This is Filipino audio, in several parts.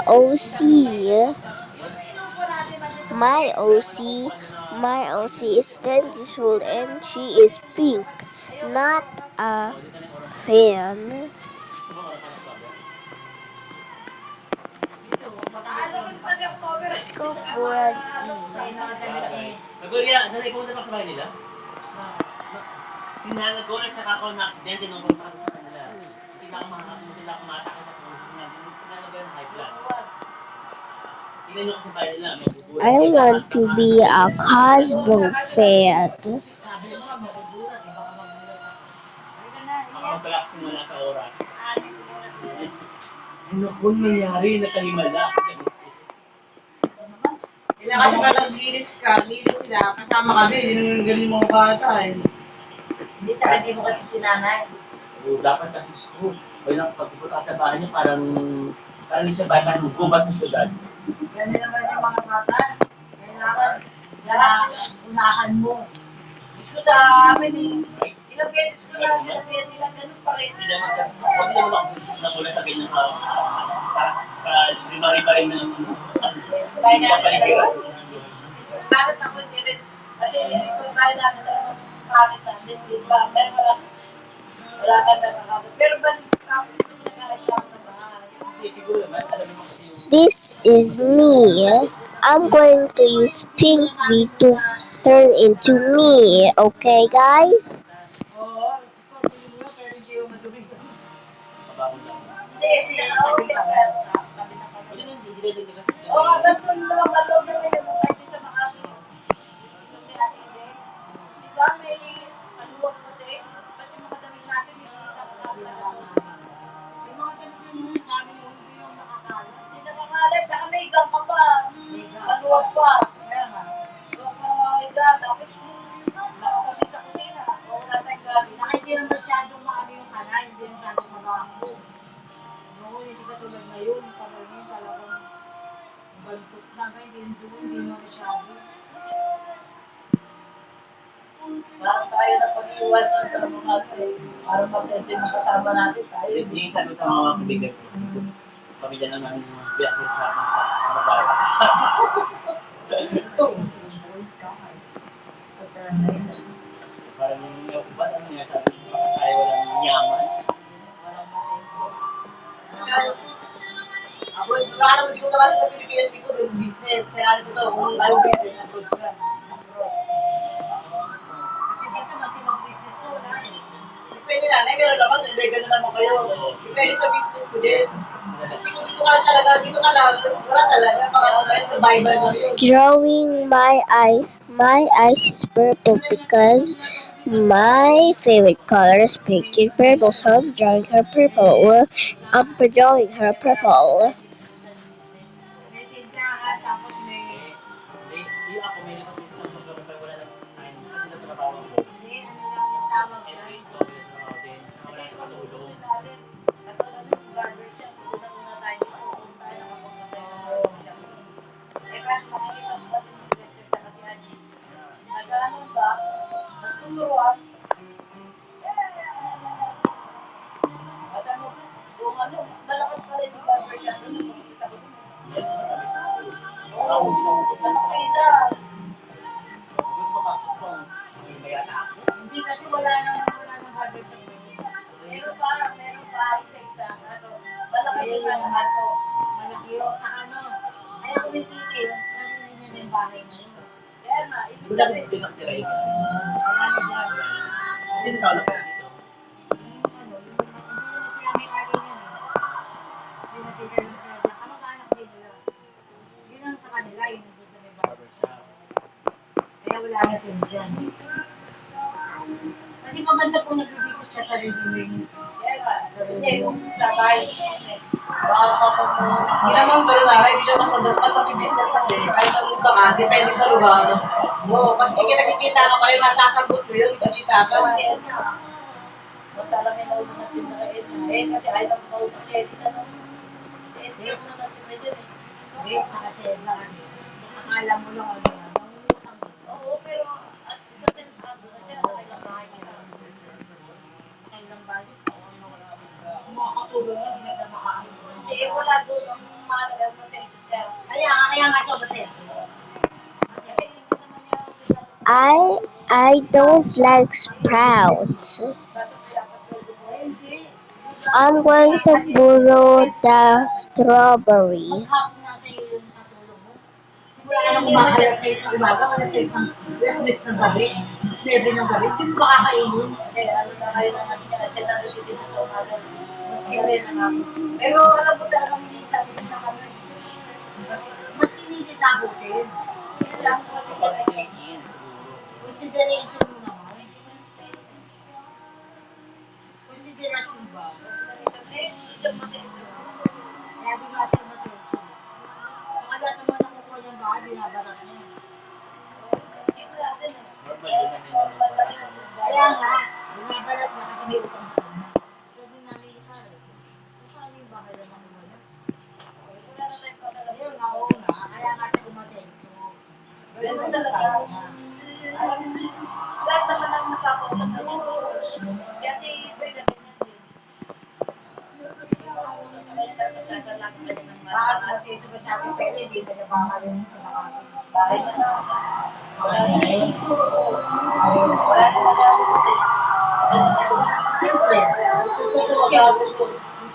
OC. My OC is 10 years old and she is pink. Not a fan. Go for Pumunta pa sa bahay nila? Sinanag ko, nagsaka ako na-accident, tinungkol pa kami sa kanila. Hindi na ako makataka sa pumunta. Sinanag ko yung high blood. Tingnan nyo kasi bahay nila, mabubuhay. I want to be a Cosmo fan. Makapagbalak simula sa oras. Ano kung nangyari, nakalimala. Kailangan kasi parang gilis sila, kasama ka din, yun yung galing mga bata eh. Hindi talaga di mo kasi sinanay. Dapat kasi school. O lang, pagpupunta ka sa bahay niya, parang hindi siya bahay, parang gubat sa syudad. Ganun naman yung mga bata. Kailangan unahan mo. Gusto sa amin eh. Ilang beses ko na sinabi nila, ganun pa rin. Hindi naman sa, huwag naman ako nagulat sa ganyan lima-riba rin ng paligiran. Bakit ako hindi rin? Kasi kung kaya namin talaga bakit natin, di ba? Pero wala ka na nakakabot. Pero ba, kasi ito nag-aasya sa bahay. Hindi, siguro naman, alam mo kasi yung This is me. I'm going to use pink me to turn into me. Okay, guys? Oo, ito mo pero hindi yung madumi. mabangon lang. Hindi, okay lang. Wala nang hindi na kasi. Oo, ba't kung naman matog na may nabukay dito sa mga kasi natin hindi. Di ba may maluwag puti? Ba't yung mga damit natin hindi nakakalat? Yung mga damit yung namin hindi yung nakakalat. Hindi nakakalat, saka may gam ka pa. Maluwag pa. Huwag ka mga higa, tapos nakakasi sa kusina. O wala tayong gabi. Saka hindi yung masyadong maano yung kanay, hindi yung masyadong magako. Oo, hindi ka tulad ngayon. Talagang bantot na kayo, hindi mo masyado. Parang tayo na pag-iwan sa mga para masente makasama natin tayo. Hindi sabi sa mga kaibigan ko. Pamilya na namin yung biyak sa mga bata. Parang yung ba, ano nga sabi ko, tayo walang yaman. Ako, parang hindi ko nakala sa Pilipinas dito, yung business. Kaya nito kung ano business, abroad ka. Kasi dito, mag-business ko, wala eh. Depende na, meron naman, legal naman mo kayo. Depende sa business ko din. Kasi kung dito ka talaga, wala talaga, mga survival lang yun. Drawing my eyes. My eyes is purple because my favorite color is pink and purple. So I'm drawing her purple. I'm drawing her purple. May tindahan, tapos may... Hindi ako may nakapis ng pagkabata wala lang time kasi nagtrabaho ko. Hindi, ano lang yung tawag And yan. I told you na din, wala sa katulong. Katulad ng barbershop, una-una tayo dito, kung tayo nakapunta tayo ng barbershop. Eh, kasi makikita mo kasi yung investor na kasi Angie. Nag-ano ba? Nagtuturuan. At ano, yung ano, malakas pa rin yung barbershop na nakikita ko dun. Ako hindi na ubos Sa Makina. Gusto makasok sa may anak. Hindi kasi wala nang barbershop. Meron pa, isa-isa. Ano, malaki yung ano, malaki yung ano. Kaya kumikita yun, sarili niya ng bahay na yun. Kaya nga, ibig Wala sabihin, din pinagtira yun. wala na siya. Kasi tao na pala dito. Yung ano, hindi na sila may ari niyan eh. Hindi na sila yung sila. Kamag-anak din nila. Yun ang sa kanila, yun ang doon na may barbershop. Kaya wala na sila dyan. Kasi maganda po nagbibigay sa sarili mo yun. Hindi, yung sabay. Hindi naman gano'n na, hindi naman sa dapat pag-business kasi kahit sa lupa ka, depende sa lugar. Oo, kasi hindi ka nakikita ka pa rin, masasabot mo yun, nakikita ka. Basta lang may naulo natin na kain. Kasi ayaw mo naulo na kain. Hindi mo na natin na dyan eh. Hindi, kasi akala mo lang ano yan. Oo, pero at sa tinsago na dyan, nakailang bahay nila. Nakailang bahay. Makakatulong na, hindi na makaano. Hindi, wala doon ang I don't like sprouts. I'm going to borrow the strawberry. Wala nang kumakalat sa isang umaga, wala sa isang mix ng gabi, 9 ng gabi, hindi mo makakainin. Kasi ano na kayo naman siya, siya na nagtitin sa umaga. Mas kaya na nga. Pero alam mo talagang hindi sabi ko sa kanya, mas hindi sa hotel. Yan lang po kasi consideration mo naman. Consideration ba? Consideration ba? Kaya di ba siya matensyon? Mga lahat naman nakukuha niyang bahay, binabarat niya. Kaya nga, binabarat niya kasi may utang sa kanya. Sabi nga ni Ika, saan yung bahay na nakuha niya? Ayun nga, oo nga. Kaya nga siya gumatensyon. Ganun talaga niya. Lahat naman ang masapaw na ganyan. Kaya di, pwede ganyan din. Bakit natin sumasabi pwede, hindi ba na baka rin bahay na lang. Wala na yun. Wala na siyempre,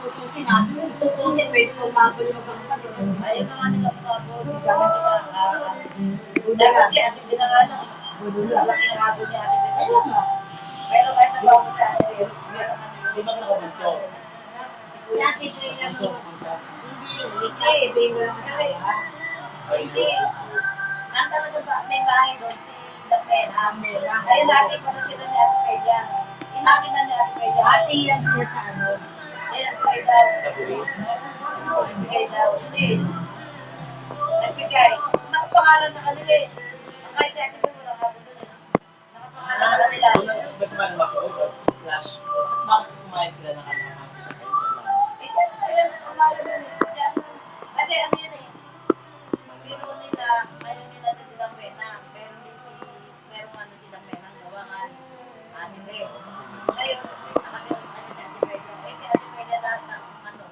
tutusin natin. Tutusin, pwede kong magulo magkakapatid. Ayaw na nga nila magkakapatid. Dapat si Ate Binangala. Dapat kinakabo ni Ate Binangala. Pero kahit na bago si Ate Binangala, Di ba nakabunso? Kuya, kasi lang hindi kaya, baby lang asawa. Hindi. Ang talaga ba, may bahay doon, si Dapena. Ay, lagi pa na sila ni Ate Peja. Inakit na ni Ate Peja. Ate yan sila sa ano. Ayan, Ate Peja. Nagbigay daw. Hindi. Nagbigay. Nakapangalan na kanila eh. Ang kahit si Ate Peja, wala ka doon eh. Nakapangalan na nila. Ba't kumain ba ako? Flash. Bakit kumain sila ng ano? Kasi ano yun eh, biro nila, ayaw nila na silang pena, pero hindi merong ano silang pena, gawa nga, anime. Ngayon, nakagawa kasi si Ate Pega. Eh, si Ate Pega lahat ng ano,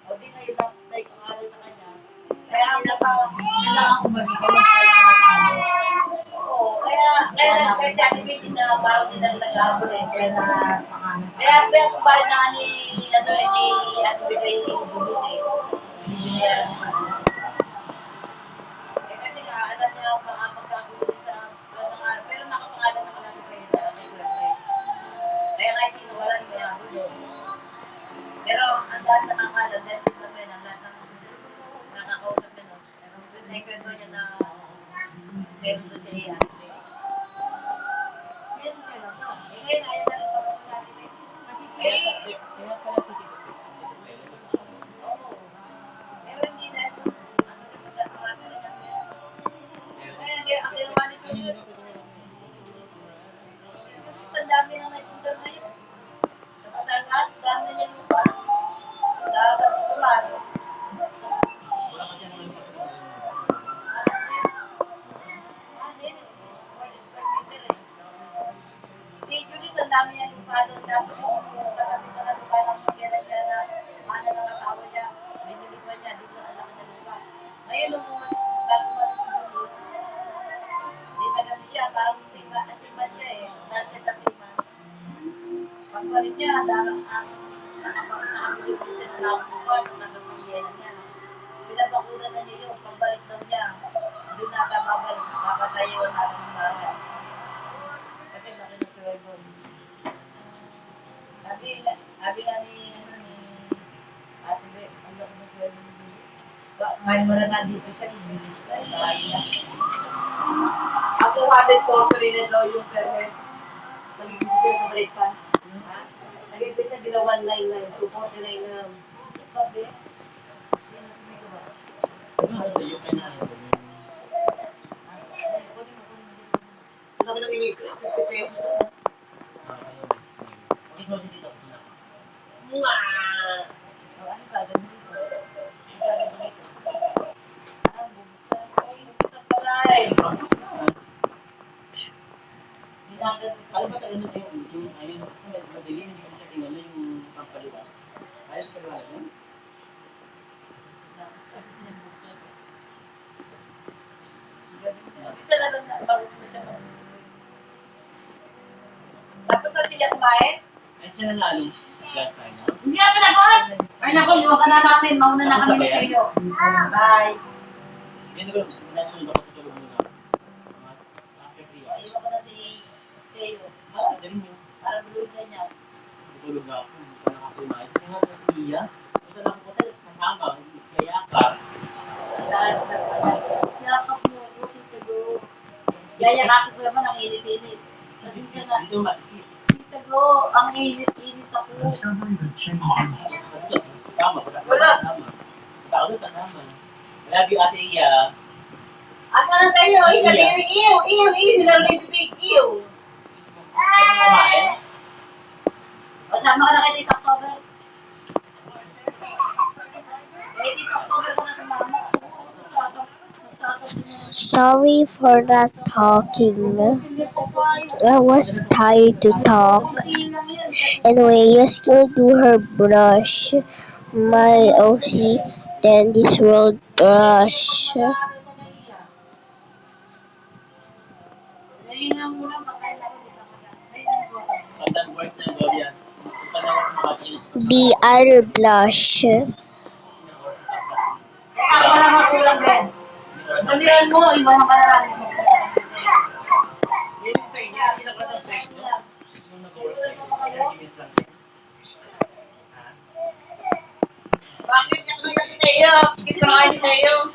o di ngayon na naikangalan sa kanya. Kaya ang kailangan umabigay ng kailangan. Oo, kaya si Ate Pega na parang nilang nag-aabol eh. Kaya kumain na ni, ano eh, ni Ate Pega yung bubut eh. Kasi nga, alam niya ang mga magkagulo sa mga, pero nakapangalan na kalaki kayo sa aking girlfriend. Kaya kahit inuwalan mo yan, doon. Pero ang lahat nakakalan, dahil sa sabi ng lahat ng nakakausap niya, no? Pero second niya na meron doon siya iyan. Meron talaga. Eh ngayon, ayaw na rin pag-usap natin eh. Kasi Kaya siya pala si Tito. oo. Pero hindi dahil ano rin magkakarami rin ang kaya ang ginawa nito yun, ang dami nang nagpunta ngayon. Sa Batangas, dami na niya lupa. Sa Tutulas. Wala kasi naman yung pagkakas. Si Julius, ang dami niya lupa doon. Tapos yung katabi mga lupa ng pagyanan niya na mana ng asawa niya. Binili pa niya, di na alam na lupa. Ngayon, nung umalis, bago umalis si Julius, di na ganun siya. Parang siman siya eh. Dahil siya sa siman. Pagpalit niya, dalang ang nakabili ko siya ng nakukuha, nakapagyanan niya. Pinabakulan na niya yun. Pagbalik daw niya, doon na babalik, papatayo na ng bahay. Kasi laki na sweldo. Sabi nga ni, ano, ni Ate Be, ang laki na sweldo ni Billy. Kahit wala na dito siya, hindi siya. Sabi niya. Ako, 100 rin daw yung per head. Nag-ibig siya sa breakfast. Ha? Nag-ibig siya din na 199, 249 na. Sabi, yan ang sabi ko ba? Yung kanya. Ano ka nang imigras? 50 pesos. Mismo si Tito. Mwah! O, ano ba? Ganun dito. Ano ba? Ganun dito. Ah, bubuksan. Ay, bubuksan pala eh. Ginagano pa. Alam ba tayo na yung ayun kasi madilim yung pagkatingin mo yung pampaliwan. Ayos ka ba yun? Kasi pinabuksan. Sino nanalo? Grand finals? Hindi ka pinagot! Ay naku, iwan ka na namin. Mauna na kami ni Teo. Bye. Hindi ko, nasunod ako tutulog muna. After 3 hours. Iwan ka na si Teo. Galing yun. Para bulog na niya. Tutulog na ako. Hindi pa nakakumain. Kasi nga po si Iya. Kasi ako po tayo kasama. Kaya ka. Yakap mo ako, Tito Go. Yayakapin ko naman ang init-init. Kasi siya na, Dito masikip. Tito Go, ang init-init ako. Kasama. Wala. Ikaw doon kasama. I love you, Ate Iya. Asa na tayo? Ay, kadiri, iyo, nilang bibig, iyo. Kumain? O, sama ka na kay Tito October. Kay Tito October ko na sa mama. Sorry for not talking. I was tired to talk. Anyway, yes, go do her brush. My OC, then this world brush. Nalingang mo lang, pakain ako dito. Pagdan work na Dorian. Saan ako kumakain? The other blush. Ako lang magulang, Ben. Dalihan mo, iwan ka na lang. Yun sa inyo, kita ko sa check nyo. Nung nag-work kayo, 30 minutes lang. Ha? Bakit ka tuloy kasi Teo? Kikis ka kain si Teo.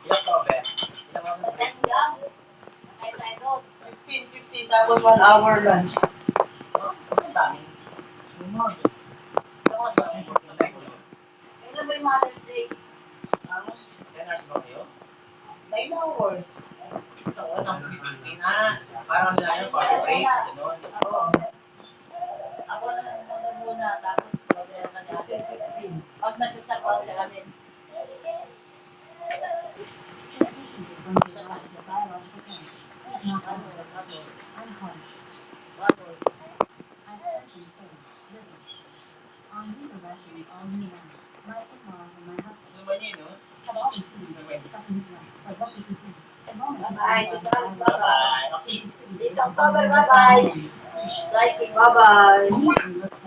Ilang pa ba? Ilang pa ba? 15, tapos 1 hour lunch. Ang dami. Kailan ba yung Mother's Day? 10 hours ba kayo? 9 hours. Sa oras ang 15 na. Parang nila yun, parang break. Ganun. Ako na muna, tapos babayaran ka natin. Pag nagtatrabaho sa amin. Ano ba niya, no? Bye-bye. Bye-bye. Okay. Dito October, bye-bye. Liking, bye-bye.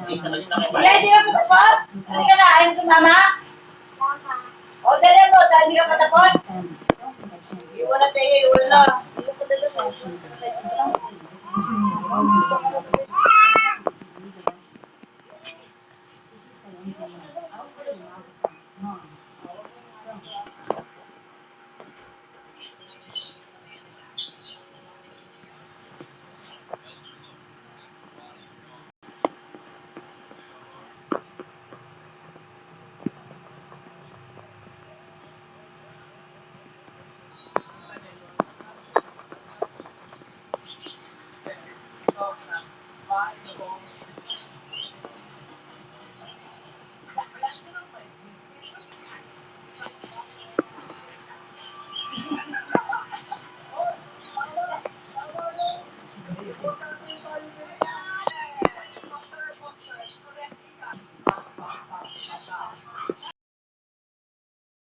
Dito na din na kayo. Hindi ka patapos? Hindi ka na, ayun sa mama? O, dali mo, dahil hindi ka patapos? Iwan na tayo, iwan na. Hindi ka padala sa